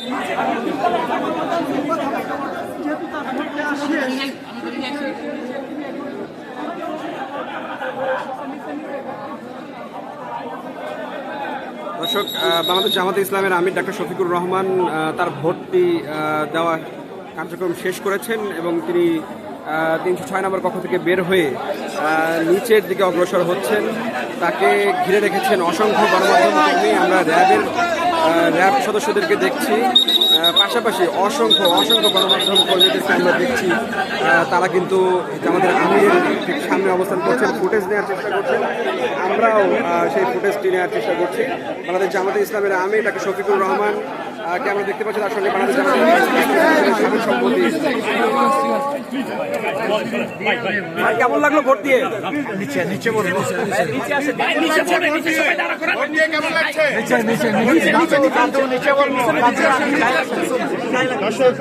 দর্শক, বাংলাদেশ জামাতে ইসলামের আমির ডাক্তার শফিকুর রহমান তার ভোটটি দেওয়া কার্যক্রম শেষ করেছেন এবং তিনি 306 নম্বর কক্ষ থেকে বের হয়ে নিচের দিকে অগ্রসর হচ্ছেন। তাকে ঘিরে রেখেছেন অসংখ্য গণমাধ্যম কর্মী। আমরা র্যাব সদস্যদেরকে দেখছি, পাশাপাশি অসংখ্য গণমাধ্যম কর্মীদেরকে আমরা দেখছি। তারা কিন্তু আমাদের আমিরের ঠিক সামনে অবস্থান করছেন, ফুটেজ নেওয়ার চেষ্টা করছেন। আমরাও সেই ফুটেজটি নেওয়ার চেষ্টা করছি। বাংলাদেশ জামাতে ইসলামের আমির ডাক্তার শফিকুর রহমান কে আমরা দেখতে পাচ্ছি, তার সঙ্গে বাংলাদেশ জামাতে ইসলামের সম্পত্তি। কেমন লাগলো ভোট দিয়ে? দর্শক